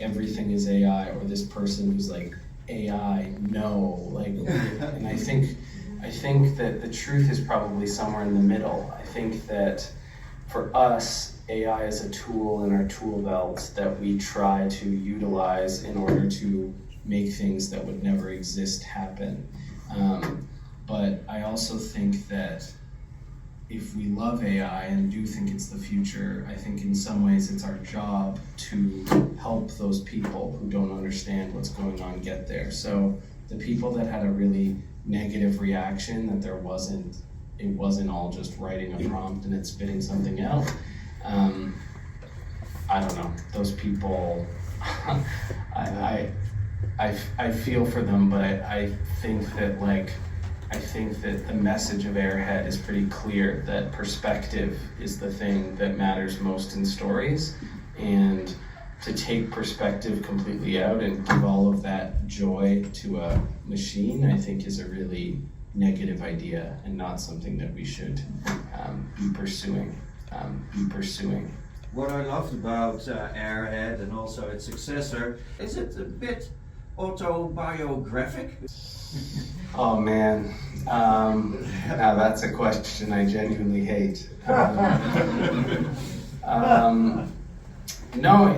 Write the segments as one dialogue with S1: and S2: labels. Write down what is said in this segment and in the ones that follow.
S1: everything is AI, or this person who's like, AI, no, like, and I think that the truth is probably somewhere in the middle. I think that for us, AI is a tool in our tool belt that we try to utilize in order to make things that would never exist happen. But I also think that if we love AI and do think it's the future, I think in some ways it's our job to help those people who don't understand what's going on get there. So the people that had a really negative reaction, that it wasn't all just writing a prompt and it spitting something out, I don't know, those people, I feel for them, but I think that the message of Airhead is pretty clear, that perspective is the thing that matters most in stories, and to take perspective completely out and give all of that joy to a machine, I think is a really negative idea and not something that we should be pursuing.
S2: What I loved about Airhead and also its successor, is it a bit autobiographic?
S1: Oh man, now that's a question I genuinely hate. No,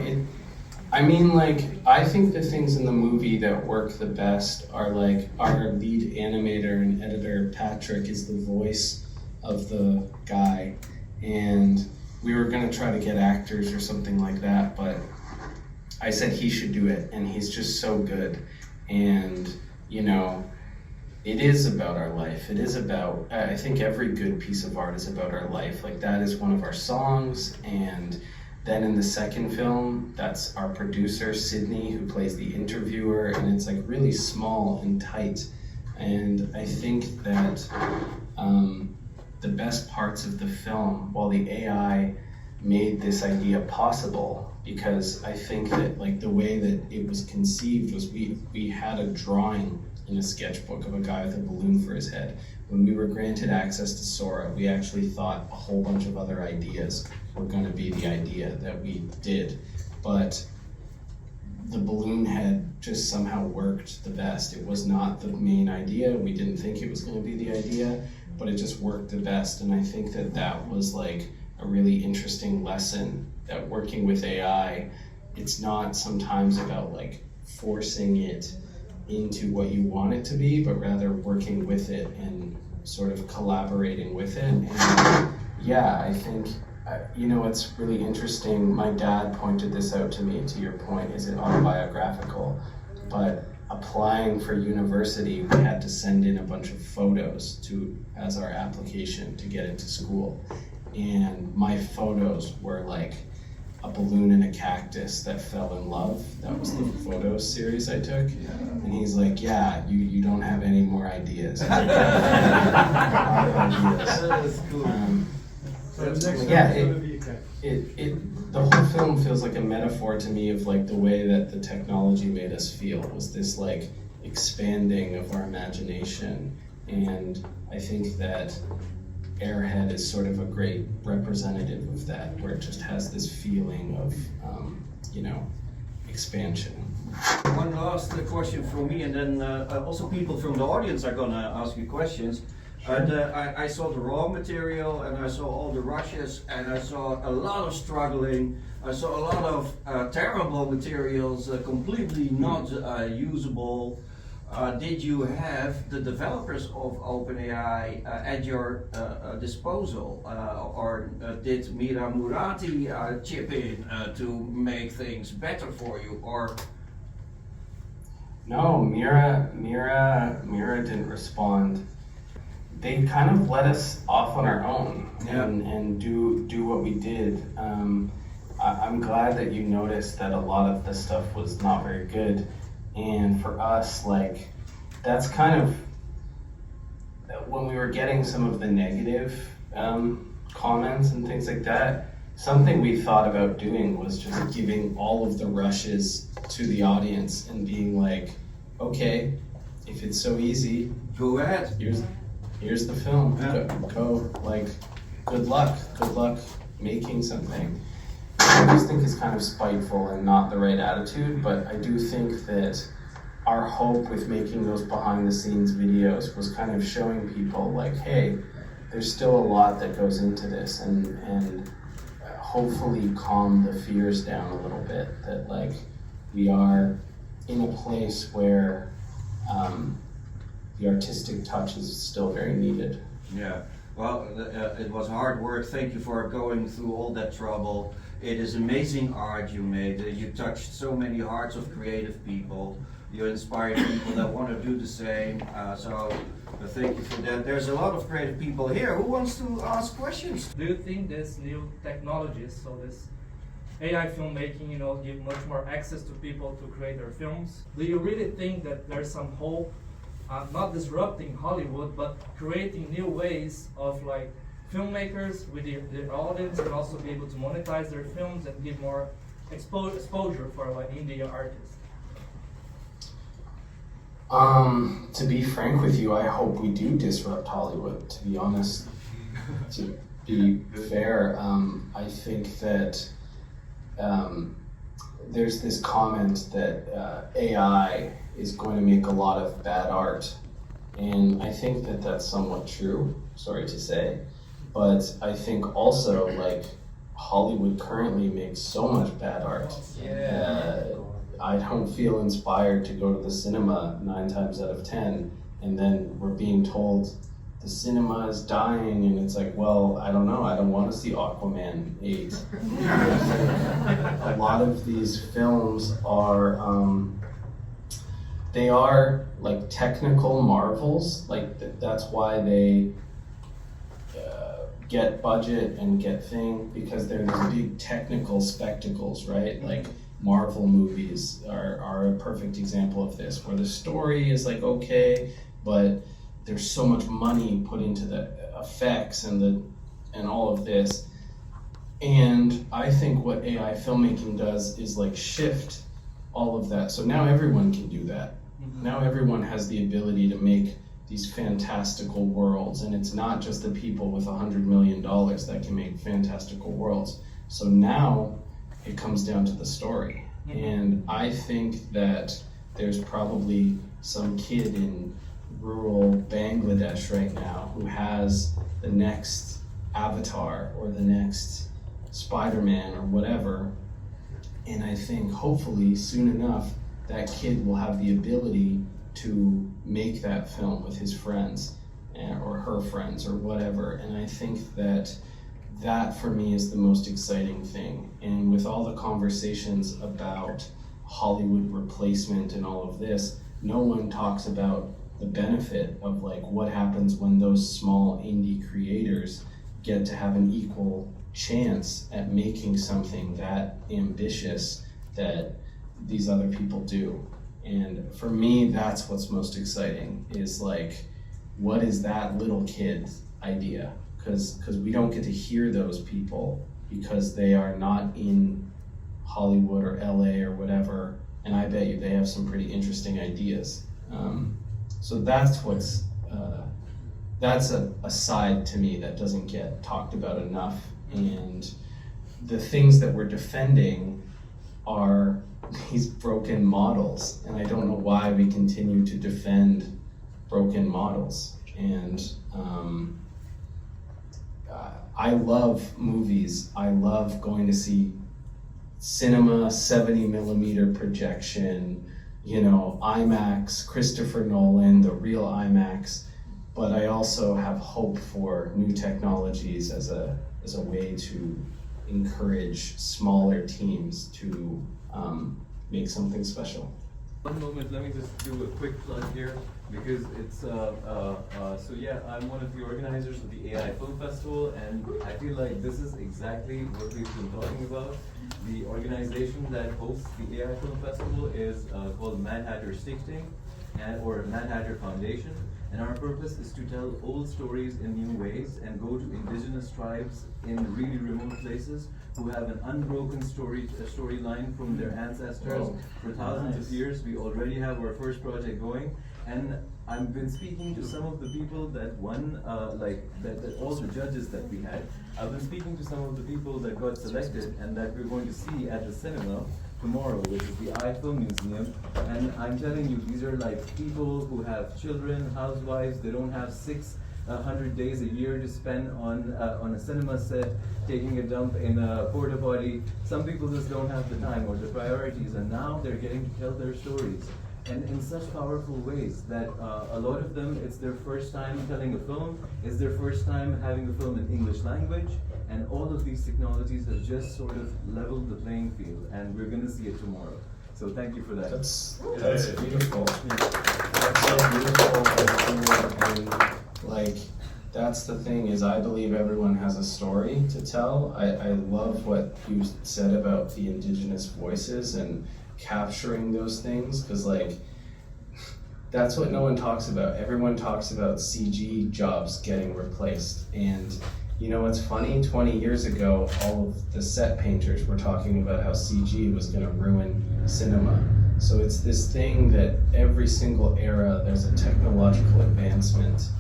S1: I think the things in the movie that work the best are like our lead animator and editor, Patrick, is the voice of the guy, and we were gonna try to get actors or something like that, but I said he should do it, and he's just so good. And, it is about our life. It is about, I think every good piece of art is about our life. Like, that is one of our songs. And then in the second film, that's our producer, Sydney, who plays the interviewer. And it's like really small and tight. And I think that the best parts of the film, while the AI made this idea possible, because I think that like the way that it was conceived was we had a drawing in a sketchbook of a guy with a balloon for his head. When we were granted access to Sora, we actually thought a whole bunch of other ideas were going to be the idea that we did, but the balloon head just somehow worked the best. It was not the main idea. We didn't think it was going to be the idea, but it just worked the best. And I think that was like a really interesting lesson, that working with AI, it's not sometimes about like forcing it into what you want it to be, but rather working with it and sort of collaborating with it. And yeah, I think, it's really interesting. My dad pointed this out to me, to your point, is it autobiographical? But applying for university, we had to send in a bunch of photos as our application to get into school. And my photos were like a balloon and a cactus that fell in love. That was the photo series I took. And he's like, yeah, you don't have any more ideas.
S2: That is cool.
S1: The whole film feels like a metaphor to me of like the way that the technology made us feel, was this like expanding of our imagination. And I think that Airhead is sort of a great representative of that, where it just has this feeling of, expansion.
S2: One last question from me, and then also people from the audience are gonna ask you questions. I saw the raw material, and I saw all the rushes, and I saw a lot of struggling. I saw a lot of terrible materials, completely not usable. Did you have the developers of OpenAI at your disposal, or did Mira Murati chip in to make things better for you, or?
S1: No, Mira didn't respond. They kind of let us off on our own, and do what we did. I'm glad that you noticed that a lot of the stuff was not very good. And for us, like, that's kind of, when we were getting some of the negative comments and things like that, something we thought about doing was just giving all of the rushes to the audience and being like, okay, if it's so easy,
S2: go ahead.
S1: Here's the film. Go, like, good luck making something. I just think is kind of spiteful and not the right attitude, but I do think that our hope with making those behind the scenes videos was kind of showing people like, hey, there's still a lot that goes into this, and hopefully calm the fears down a little bit, that like we are in a place where the artistic touch is still very needed.
S2: Yeah, well, it was hard work. Thank you for going through all that trouble. It is amazing art you made. You touched so many hearts of creative people. You inspired people that want to do the same. So thank you for that. There's a lot of creative people here. Who wants to ask questions?
S3: Do you think this new technologies, so this AI filmmaking, give much more access to people to create their films? Do you really think that there's some hope, not disrupting Hollywood, but creating new ways of like filmmakers with the audience, and also be able to monetize their films and give more exposure for like indie artists?
S1: To be frank with you, I hope we do disrupt Hollywood, to be honest. To be fair, I think that there's this comment that AI is going to make a lot of bad art. And I think that that's somewhat true, sorry to say. But I think also, like, Hollywood currently makes so much bad art. I don't feel inspired to go to the cinema 9 times out of 10, and then we're being told the cinema is dying, and it's like, well, I don't know, I don't want to see Aquaman 8. A lot of these films are, they are like technical marvels, like that's why they get budget and get thing, because they're these big technical spectacles, right? Like Marvel movies are a perfect example of this, where the story is like okay, but there's so much money put into the effects and all of this. And I think what AI filmmaking does is like shift all of that. So now everyone can do that. Now everyone has the ability to make these fantastical worlds, and it's not just the people with $100 million that can make fantastical worlds. So now it comes down to the story. And I think that there's probably some kid in rural Bangladesh right now who has the next Avatar or the next Spider-Man or whatever. And I think hopefully soon enough that kid will have the ability to make that film with his friends or her friends or whatever. And I think that for me is the most exciting thing. And with all the conversations about Hollywood replacement and all of this, no one talks about the benefit of like what happens when those small indie creators get to have an equal chance at making something that ambitious that these other people do. And for me, that's what's most exciting, is like, what is that little kid's idea? Because we don't get to hear those people because they are not in Hollywood or LA or whatever, and I bet you they have some pretty interesting ideas. So that's what's, that's a side to me that doesn't get talked about enough. And the things that we're defending are these broken models, and I don't know why we continue to defend broken models. And I love movies. I love going to see cinema, 70 millimeter projection, IMAX, Christopher Nolan, the real IMAX. But I also have hope for new technologies as a way to encourage smaller teams to make something special.
S4: One moment, let me just do a quick plug here, because it's, so yeah, I'm one of the organizers of the AI Film Festival, and I feel like this is exactly what we've been talking about. The organization that hosts the AI Film Festival is called Mad Hatter Stichting, or Mad Hatter Foundation, and our purpose is to tell old stories in new ways and go to indigenous tribes in really remote places who have an unbroken storyline from their ancestors for thousands of years. We already have our first project going, And I've been speaking to some of the people that won, that all the judges that we had. I've been speaking to some of the people that got selected and that we're going to see at the cinema tomorrow, which is the AI Film Museum. And I'm telling you, these are like people who have children, housewives, they don't have 600 days a year to spend on a cinema set, taking a dump in a porta potty. Some people just don't have the time or the priorities, and now they're getting to tell their stories. And in such powerful ways that a lot of them, it's their first time telling a film, it's their first time having a film in English language, and all of these technologies have just sort of leveled the playing field, and we're going to see it tomorrow. So thank you for that.
S1: That's beautiful. That's so beautiful. And like, that's the thing, is I believe everyone has a story to tell. I love what you said about the indigenous voices and capturing those things, because like, that's what no one talks about. Everyone talks about CG jobs getting replaced. And you know what's funny? 20 years ago, all of the set painters were talking about how CG was going to ruin cinema. So it's this thing that every single era there's a technological advancement,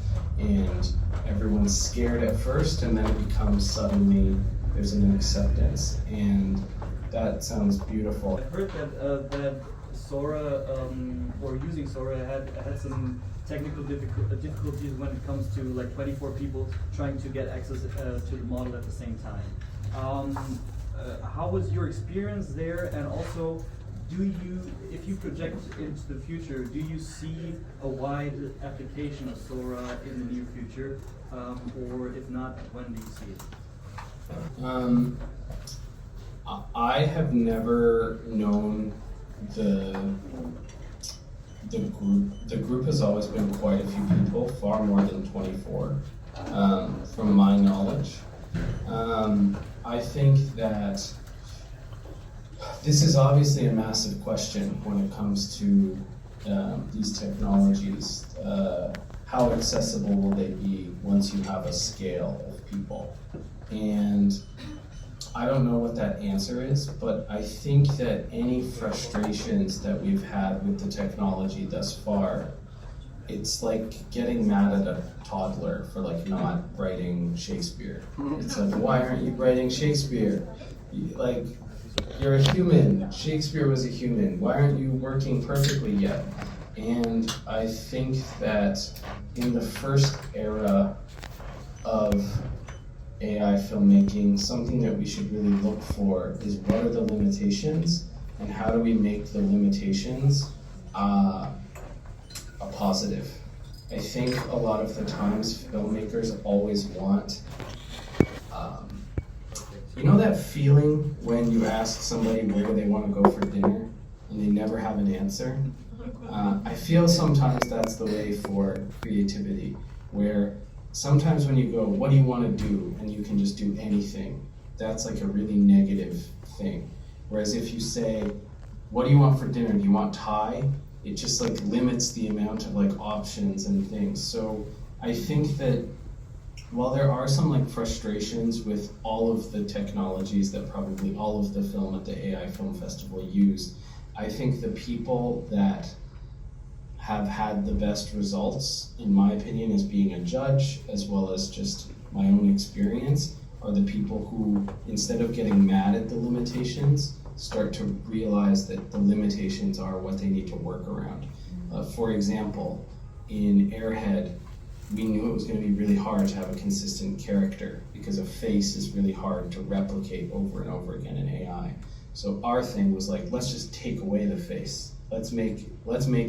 S1: and everyone's scared at first, and then it becomes suddenly there's an acceptance, and that sounds beautiful.
S5: I've heard that Sora, or using Sora, had some technical difficulties when it comes to like 24 people trying to get access to the model at the same time. How was your experience there? And also, if you project into the future, do you see a wide application of Sora in the near future? Or if not, when do you see it?
S1: I have never known the group. The group has always been quite a few people, far more than 24, from my knowledge. I think that this is obviously a massive question when it comes to these technologies. How accessible will they be once you have a scale of people? And I don't know what that answer is, but I think that any frustrations that we've had with the technology thus far, it's like getting mad at a toddler for like not writing Shakespeare. It's like, why aren't you writing Shakespeare? Like, you're a human. Shakespeare was a human. Why aren't you working perfectly yet? And I think that in the first era of AI filmmaking, something that we should really look for is what are the limitations, and how do we make the limitations a positive. I think a lot of the times filmmakers always want, you know that feeling when you ask somebody where they want to go for dinner and they never have an answer? I feel sometimes that's the way for creativity, where sometimes when you go, what do you want to do? And you can just do anything. That's like a really negative thing. Whereas if you say, what do you want for dinner? Do you want Thai? It just like limits the amount of like options and things. So I think that while there are some like frustrations with all of the technologies that probably all of the film at the AI Film Festival used, I think the people that have had the best results, in my opinion, as being a judge, as well as just my own experience, are the people who, instead of getting mad at the limitations, start to realize that the limitations are what they need to work around. For example, in Airhead, we knew it was going to be really hard to have a consistent character because a face is really hard to replicate over and over again in AI. So our thing was like, let's just take away the face. Let's make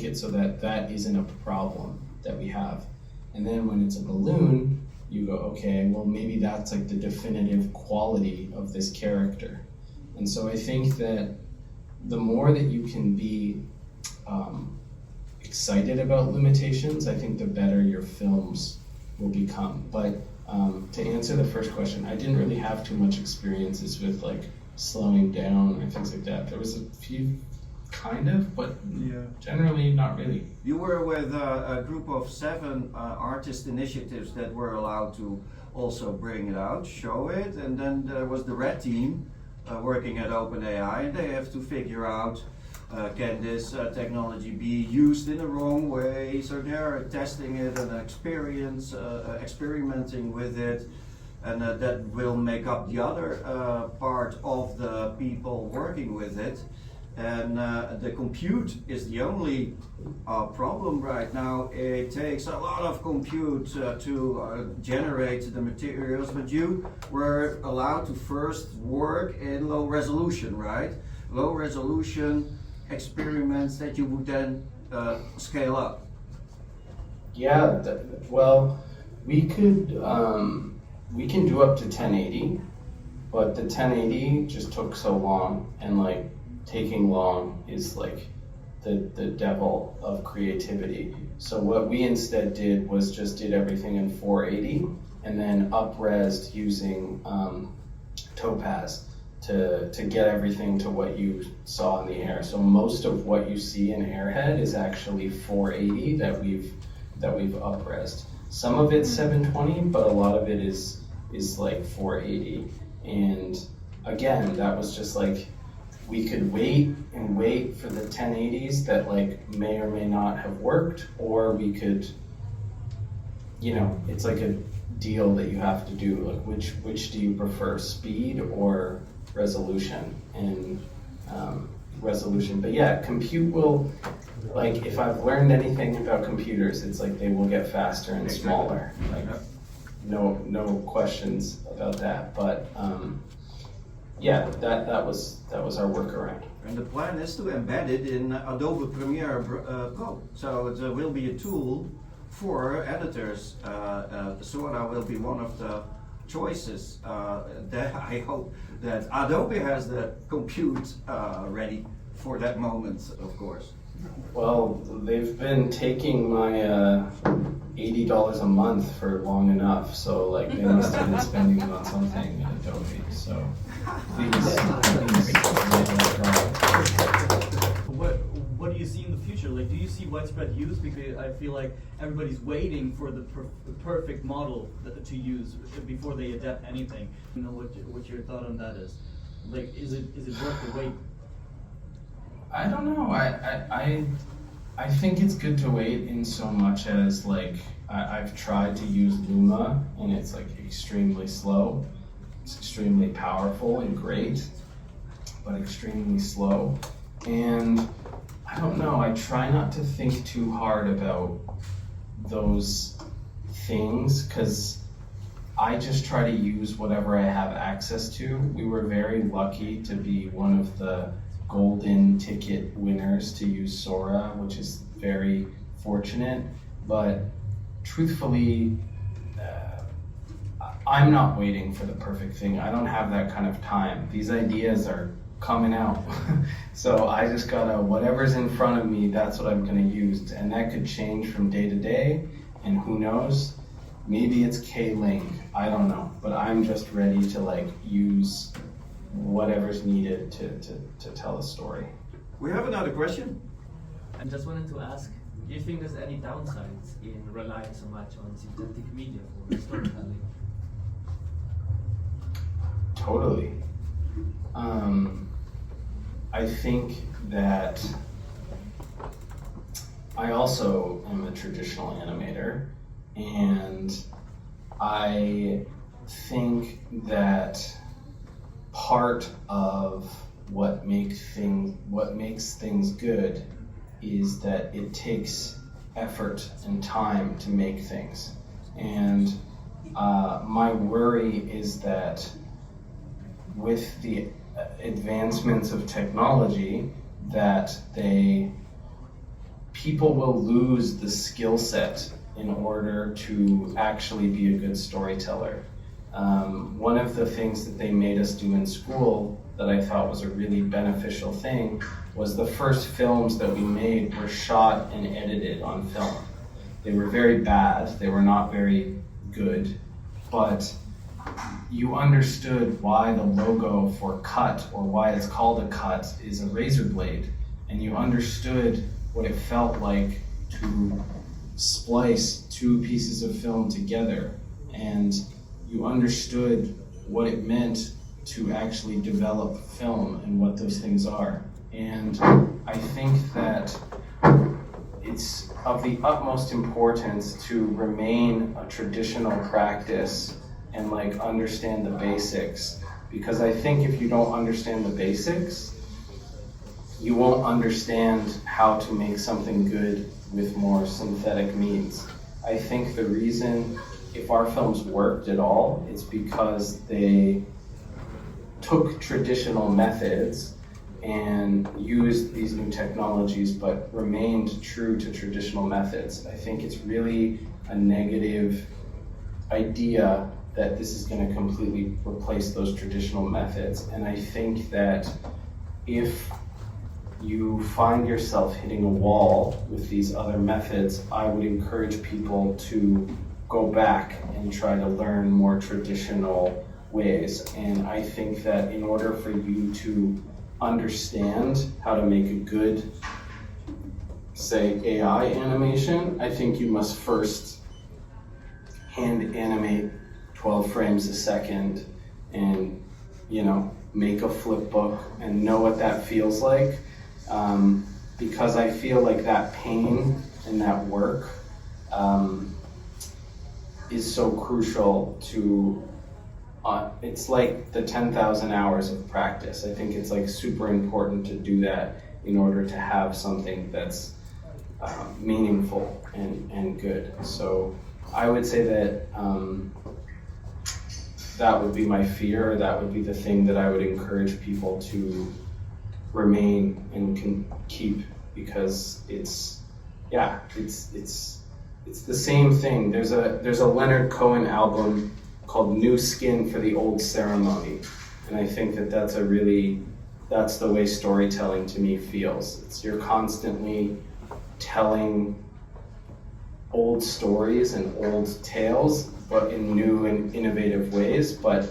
S1: it so that that isn't a problem that we have. And then when it's a balloon, you go, okay, well maybe that's like the definitive quality of this character. And so I think that the more that you can be excited about limitations, I think the better your films will become. But to answer the first question, I didn't really have too much experiences with like slowing down and things like that. There was a few kind of, but generally not really.
S2: You were with a group of 7 artist initiatives that were allowed to also bring it out, show it, and then there was the red team working at OpenAI, and they have to figure out can this technology be used in the wrong way? So they're testing it and experimenting with it, and that will make up the other part of the people working with it. And the compute is the only problem right now. It takes a lot of compute to generate the materials, but you were allowed to first work in low resolution, right? Low resolution experiments that you would then scale up.
S1: Yeah, well, we can do up to 1080, but the 1080 just took so long, and like taking long is like the devil of creativity. So what we instead did was just did everything in 480 and then up-resed using Topaz to get everything to what you saw in the air. So most of what you see in Airhead is actually 480 that we've up-resed. Some of it's 720, but a lot of it is like 480. And again, that was just like, we could wait and wait for the 1080s that like may or may not have worked, or we could, you know, it's like a deal that you have to do, like which do you prefer, speed or resolution? And resolution, but yeah, compute will, like if I've learned anything about computers, it's like they will get faster and smaller, like no questions about that. But yeah, that was our workaround.
S2: And the plan is to embed it in Adobe Premiere Pro. So it will be a tool for editors. Sora will be one of the choices. That I hope that Adobe has the compute ready for that moment, of course.
S1: Well, they've been taking my $80 a month for long enough, so like they must have been spending it on something at Adobe. So please.
S5: What do you see in the future? Like, do you see widespread use? Because I feel like everybody's waiting for the perfect model to use before they adapt anything. You know what your thought on that is? Like, is it worth the wait?
S1: I don't know. I think it's good to wait in so much as like I've tried to use Luma and it's like extremely slow. It's extremely powerful and great, but extremely slow. And I don't know, I try not to think too hard about those things because I just try to use whatever I have access to. We were very lucky to be one of the golden ticket winners to use Sora, which is very fortunate, but truthfully, I'm not waiting for the perfect thing. I don't have that kind of time. These ideas are coming out. So I just gotta, whatever's in front of me, that's what I'm gonna use. And that could change from day to day, and who knows, maybe it's K-Link, I don't know. But I'm just ready to like use whatever's needed to tell a story.
S2: We have another question.
S6: I just wanted to ask, do you think there's any downsides in relying so much on synthetic media for storytelling?
S1: Totally. I think that I also am a traditional animator, and I think that part of what makes things good is that it takes effort and time to make things. And my worry is that with the advancements of technology, that people will lose the skill set in order to actually be a good storyteller. One of the things that they made us do in school that I thought was a really beneficial thing was the first films that we made were shot and edited on film. They were very bad, they were not very good, but you understood why the logo for cut, or why it's called a cut, is a razor blade, and you understood what it felt like to splice two pieces of film together, and you understood what it meant to actually develop film and what those things are. And I think that it's of the utmost importance to remain a traditional practice and like understand the basics. Because I think if you don't understand the basics, you won't understand how to make something good with more synthetic means. I think the reason if our films worked at all, it's because they took traditional methods and used these new technologies, but remained true to traditional methods. I think it's really a negative idea that this is going to completely replace those traditional methods. And I think that if you find yourself hitting a wall with these other methods, I would encourage people to go back and try to learn more traditional ways. And I think that in order for you to understand how to make a good, say, AI animation, I think you must first hand animate 12 frames a second and, make a flip book and know what that feels like. Because I feel like that pain and that work is so crucial to, it's like the 10,000 hours of practice. I think it's like super important to do that in order to have something that's meaningful and good. So I would say that that would be my fear, that would be the thing that I would encourage people to remain and can keep, because it's the same thing. There's a Leonard Cohen album called New Skin for the Old Ceremony, and I think that that's the way storytelling to me feels. You're constantly telling old stories and old tales, but in new and innovative ways. But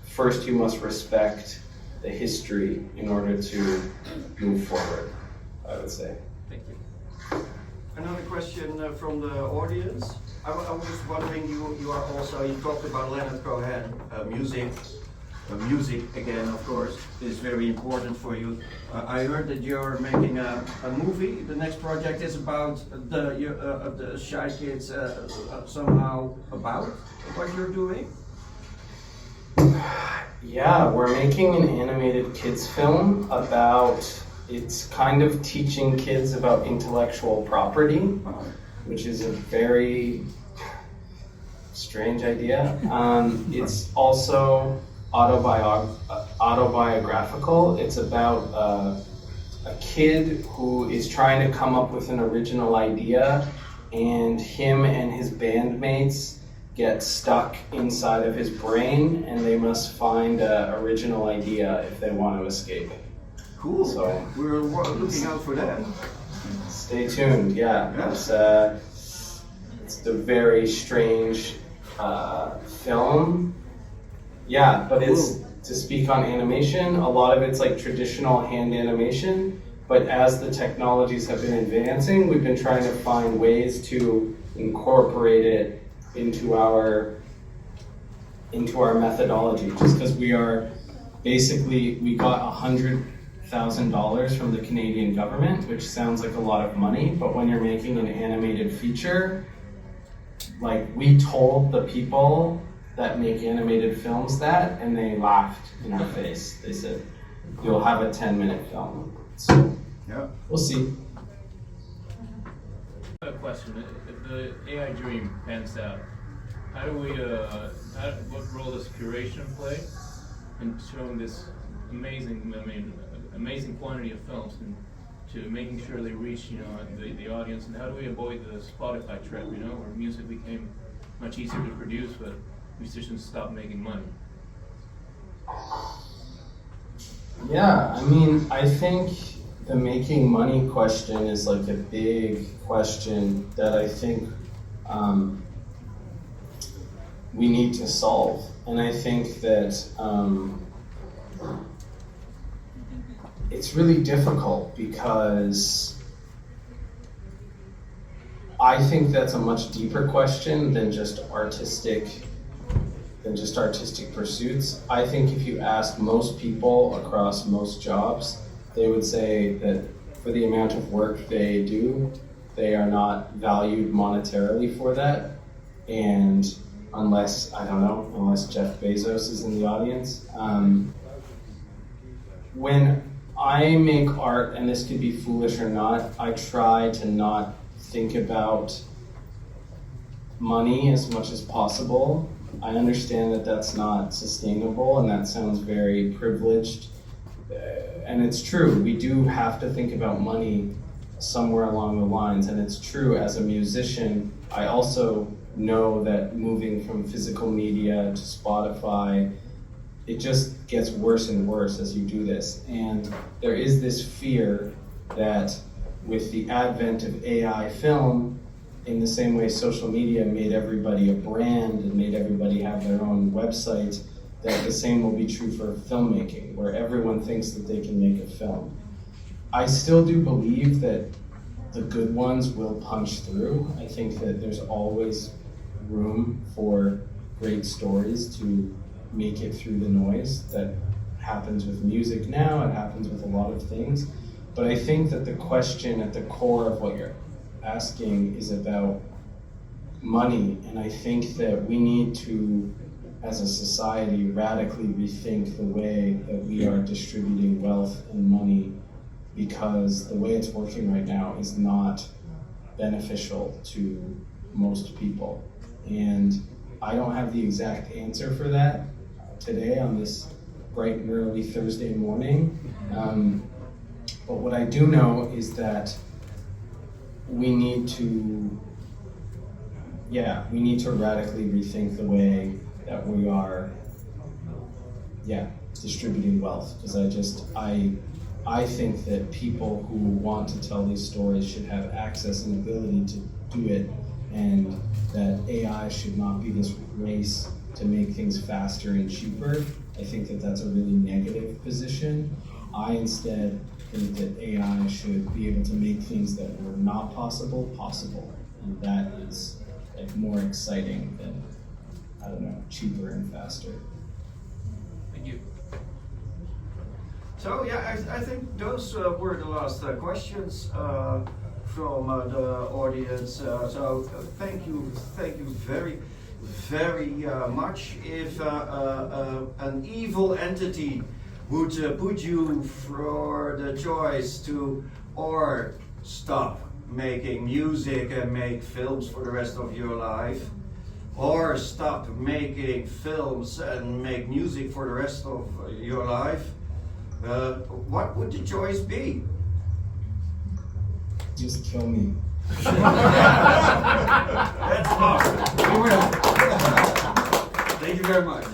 S1: first you must respect the history in order to move forward, I would say.
S6: Thank you.
S2: Another question from the audience. I was just wondering, you talked about Leonard Cohen, music. Music, again, of course, is very important for you. I heard that you're making a movie. The next project is about the Shy Kids, somehow about what you're doing?
S1: Yeah, we're making an animated kids film about, it's kind of teaching kids about intellectual property, which is a very strange idea. It's also autobiographical. It's about a kid who is trying to come up with an original idea, and him and his bandmates get stuck inside of his brain, and they must find an original idea if they want to escape.
S2: Cool.
S1: So
S2: we're looking out for that.
S1: Stay tuned. Yeah. It's a very strange film. Yeah, but it's, to speak on animation, a lot of it's like traditional hand animation, but as the technologies have been advancing, we've been trying to find ways to incorporate it into our methodology, just because we got $100,000 from the Canadian government, which sounds like a lot of money, but when you're making an animated feature, like, we told the people that make animated films that, and they laughed in our face. They said, you'll have a 10-minute film. So,
S2: yeah,
S1: we'll see.
S7: A question: if the AI dream pans out, how do we? What role does curation play in showing this amazing quantity of films, and to making sure they reach, the audience? And how do we avoid the Spotify trap, where music became much easier to produce, but musicians stopped making money?
S1: Yeah, I think the making money question is like a big question that I think we need to solve. And I think that it's really difficult, because I think that's a much deeper question than just artistic pursuits. I think if you ask most people across most jobs, they would say that for the amount of work they do. They are not valued monetarily for that. And unless, I don't know, unless Jeff Bezos is in the audience. When I make art, and this could be foolish or not, I try to not think about money as much as possible. I understand that that's not sustainable, and that sounds very privileged. And it's true, we do have to think about money somewhere along the lines, and it's true as a musician. I also know that moving from physical media to Spotify, it just gets worse and worse as you do this. And there is this fear that with the advent of AI film, in the same way social media made everybody a brand and made everybody have their own website, that the same will be true for filmmaking, where everyone thinks that they can make a film. I still do believe that the good ones will punch through. I think that there's always room for great stories to make it through the noise that happens with music now, it happens with a lot of things. But I think that the question at the core of what you're asking is about money, and I think that we need to, as a society, radically rethink the way that we are distributing wealth and money, because the way it's working right now is not beneficial to most people. And I don't have the exact answer for that today on this bright and early Thursday morning. But what I do know is that we need to radically rethink the way that we are, distributing wealth. Because I think that people who want to tell these stories should have access and ability to do it, and that AI should not be this race to make things faster and cheaper. I think that that's a really negative position. I instead think that AI should be able to make things that were not possible, and that is like more exciting than, I don't know, cheaper and faster.
S7: Thank you.
S2: So yeah, I think those were the last questions from the audience. So thank you very, very much. If an evil entity would put you for the choice to or stop making music and make films for the rest of your life, or stop making films and make music for the rest of your life, what would the choice be?
S1: Just kill me.
S2: That's awesome. We will. Thank you very much.